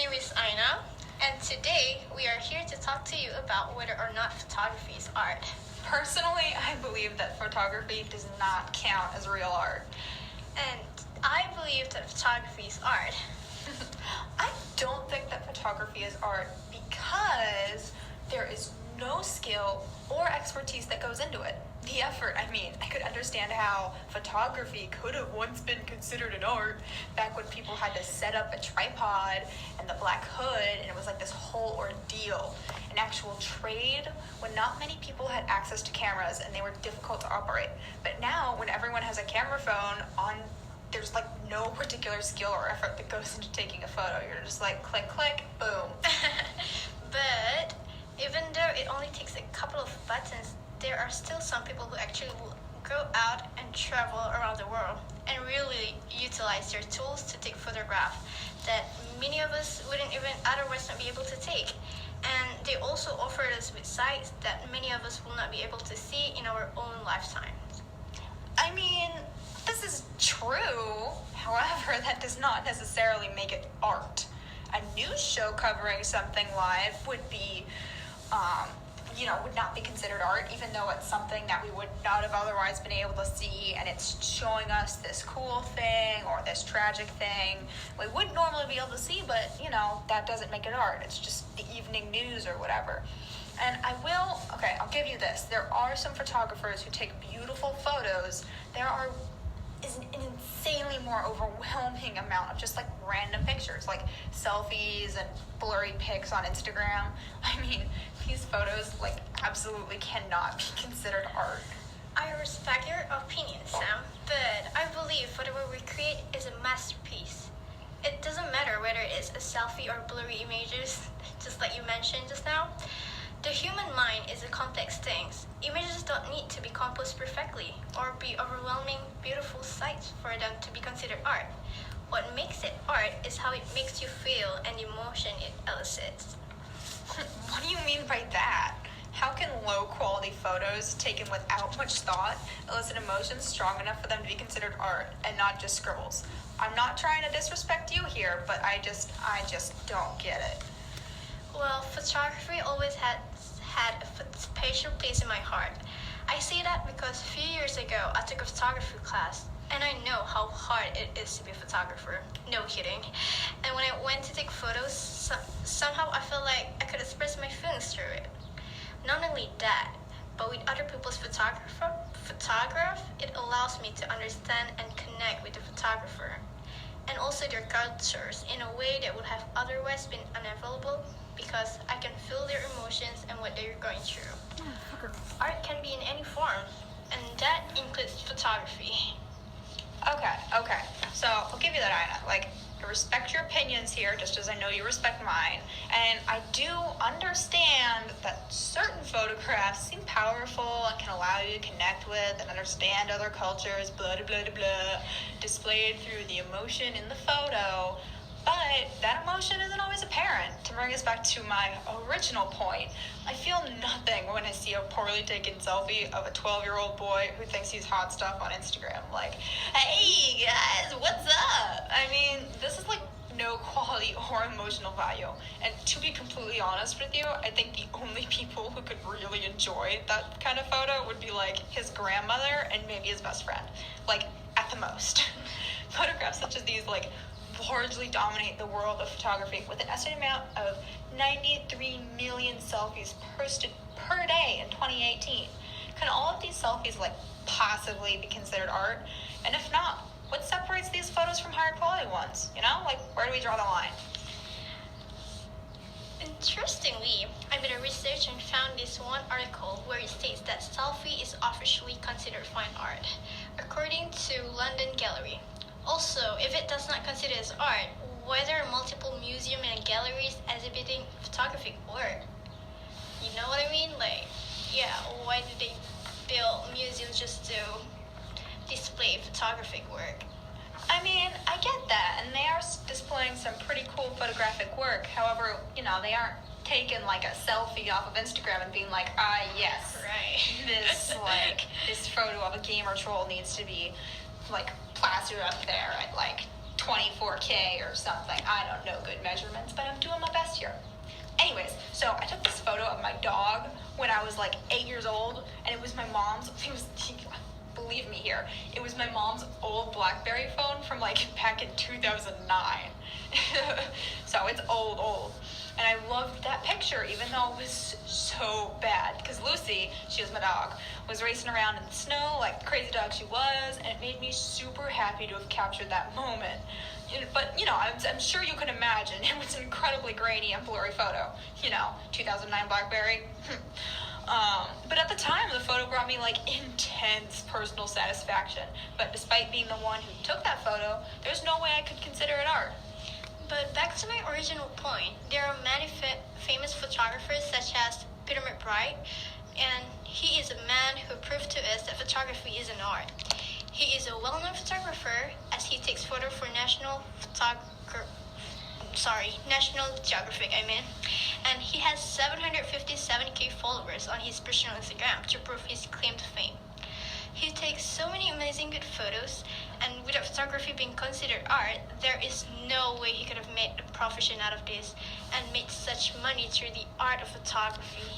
name is Aina, and today we are here to talk to you about whether or not photography is art. Personally, I believe that photography does not count as real art. And I believe that photography is art. I don't think that photography is art because there is no skill or expertise that goes into it. The effort, I could understand how photography could have once been considered an art back when people had to set up a tripod and the black hood, and it was like this whole ordeal, an actual trade when not many people had access to cameras and they were difficult to operate. But now, when everyone has a camera phone on, there's like no particular skill or effort that goes into taking a photo. You're just like click, click, boom. But even though it only takes a couple of buttons, there are still some people who actually go out and travel around the world and really utilize their tools to take photographs that many of us wouldn't even otherwise not be able to take. And they also offer us with sights that many of us will not be able to see in our own lifetimes. This is true. However, that does not necessarily make it art. A news show covering something live would be would not be considered art, even though it's something that we would not have otherwise been able to see, and it's showing us this cool thing or this tragic thing we wouldn't normally be able to see, but, that doesn't make it art. It's just the evening news or whatever. And I'll give you this. There are some photographers who take beautiful photos. There is an insanely more overwhelming amount of just like random pictures, like selfies and blurry pics on Instagram. These photos like absolutely cannot be considered art. I respect your opinion, Sam, but I believe whatever we create is a masterpiece. It doesn't matter whether it is a selfie or blurry images, just like you mentioned just now. The human mind is a complex thing. Images don't need to be composed perfectly or be overwhelming, beautiful sights for them to be considered art. What makes it art is how it makes you feel and the emotion it elicits. What do you mean by that? How can low-quality photos taken without much thought elicit emotions strong enough for them to be considered art and not just scribbles? I'm not trying to disrespect you here, but I just don't get it. Well, photography always had a special place in my heart. I say that because a few years ago I took a photography class, and I know how hard it is to be a photographer. No kidding. And when I went to take photos, somehow I felt like I could express my feelings through it. Not only that, but with other people's photograph, it allows me to understand and connect with the photographer, and also their cultures in a way that would have otherwise been unavailable, because I can feel their emotions and what they're going through. Art can be in any form, and that includes photography. Okay. So I'll give you that, Ina. I respect your opinions here, just as I know you respect mine. And I do understand that certain photographs seem powerful and can allow you to connect with and understand other cultures, blah, blah, blah, blah, displayed through the emotion in the photo. But that emotion isn't always apparent. To bring us back to my original point, I feel nothing when I see a poorly taken selfie of a 12-year-old boy who thinks he's hot stuff on Instagram. Like, hey guys, what's up? This is like no quality or emotional value. And to be completely honest with you, I think the only people who could really enjoy that kind of photo would be like his grandmother and maybe his best friend. Like, at the most. Photographs such as these largely dominate the world of photography, with an estimated amount of 93 million selfies posted per day in 2018. Can all of these selfies possibly be considered art? And if not, what separates these photos from higher quality ones? Where do we draw the line? Interestingly, I did a research and found this one article where it states that selfie is officially considered fine art, according to London Gallery. Also, if it does not consider as art, why there are multiple museums and galleries exhibiting photographic work? You know what I mean? Why do they build museums just to display photographic work? I get that, and they are displaying some pretty cool photographic work. However, they aren't taking a selfie off of Instagram and being like, yes, right. this photo of a gamer troll needs to be plastered up there at 24K or something. I don't know good measurements, but I'm doing my best here. Anyways, so I took this photo of my dog when I was like 8 years old, and it was my mom's. Believe me here, it was my mom's old BlackBerry phone from like back in 2009. So it's old. And I loved that picture, even though it was so bad. Because Lucy, she was my dog, was racing around in the snow like the crazy dog she was, and it made me super happy to have captured that moment. But, I'm sure you can imagine, it was an incredibly grainy and blurry photo. 2009 BlackBerry. But at the time, the photo brought me like intense personal satisfaction. But despite being the one who took that photo, there's no way I could consider it art. But back to my original point, there are many famous photographers such as Peter McBride, and he is a man who proved to us that photography is an art. He is a well-known photographer as he takes photos for National Geographic, and he has 757k followers on his personal Instagram to prove his claim to fame. He takes so many amazing good photos, and without photography being considered art, there is no way he could have made a profession out of this and made such money through the art of photography.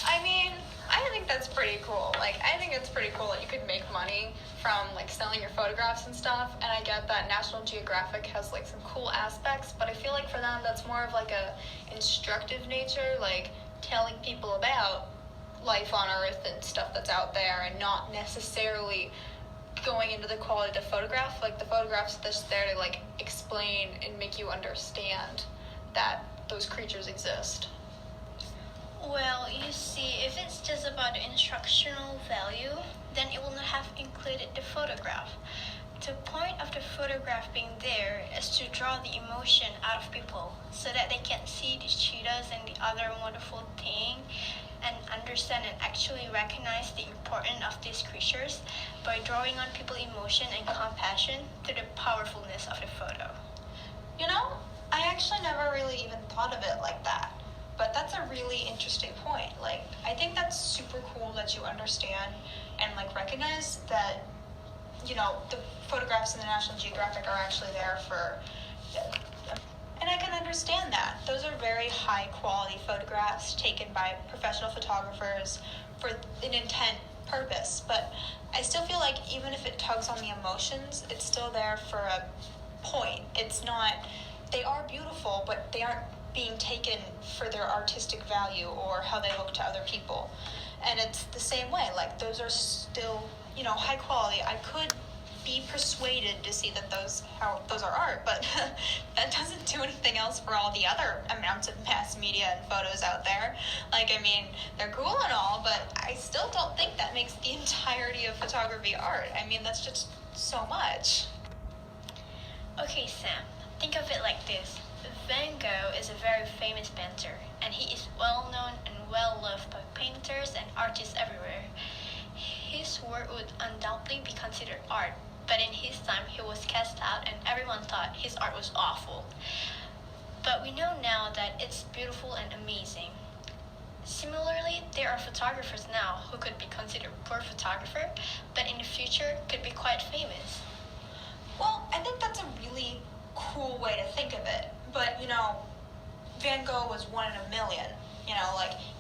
I think that's pretty cool. I think it's pretty cool that you could make money from selling your photographs and stuff. And I get that National Geographic has some cool aspects, but I feel like for them that's more of a instructive nature, telling people about life on Earth and stuff that's out there, and not necessarily going into the quality of the photograph. The photograph's just there to explain and make you understand that those creatures exist. Well, you see, if it's just about the instructional value, then it will not have included the photograph. The point of the photograph being there is to draw the emotion out of people so that they can see the cheetahs and the other wonderful thing and understand and actually recognize the importance of these creatures by drawing on people's emotion and compassion through the powerfulness of the photo. I actually never really even thought of it like that. But that's a really interesting point. I think that's super cool that you understand and recognize that, the photographs in the National Geographic are actually there for, and I can understand that. Those are very high quality photographs taken by professional photographers for an intent purpose. But I still feel like even if it tugs on the emotions, it's still there for a point. It's not, they are beautiful, but they aren't being taken for their artistic value or how they look to other people. And it's the same way, those are still, high quality. I could be persuaded to see that those are art, but that doesn't do anything else for all the other amounts of mass media and photos out there. They're cool and all, but I still don't think that makes the entirety of photography art. That's just so much. Okay, Sam, think of it like this. Van Gogh is a very famous painter, and he is well known and well loved by painters and artists everywhere. His work would undoubtedly be considered art, but in his time he was cast out and everyone thought his art was awful. But we know now that it's beautiful and amazing. Similarly, there are photographers now who could be considered poor photographer, but in the future could be quite famous. Well, I think that's a really cool way to think of it. But, Van Gogh was one in a million.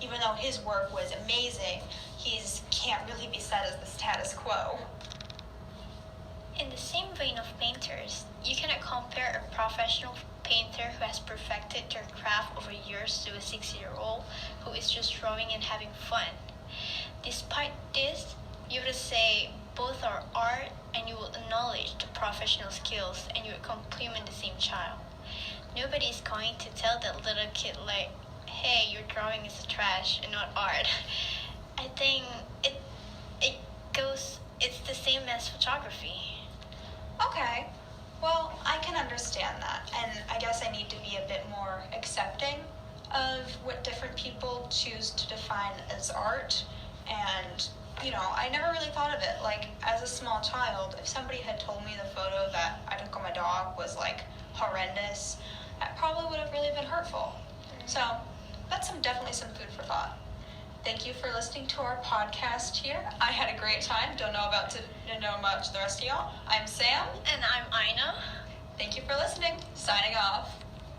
Even though his work was amazing, he's can't really be said as the status quo. In the same vein of painters, you cannot compare a professional painter who has perfected their craft over years to a 6-year-old who is just drawing and having fun. Despite this, you would say both are art, and you will acknowledge the professional skills, and you would compliment the same child. Nobody is going to tell that little kid hey, your drawing is trash and not art. I think it's the same as photography. Okay, well, I can understand that, and I guess I need to be a bit more accepting of what different people choose to define as art. And I never really thought of it. As a small child, if somebody had told me the photo that I took of my dog was horrendous, that probably would have really been hurtful. So that's definitely some food for thought. Thank you for listening to our podcast here. I had a great time. Don't know about the rest of y'all. I'm Sam. And I'm Ina. Thank you for listening. Signing off.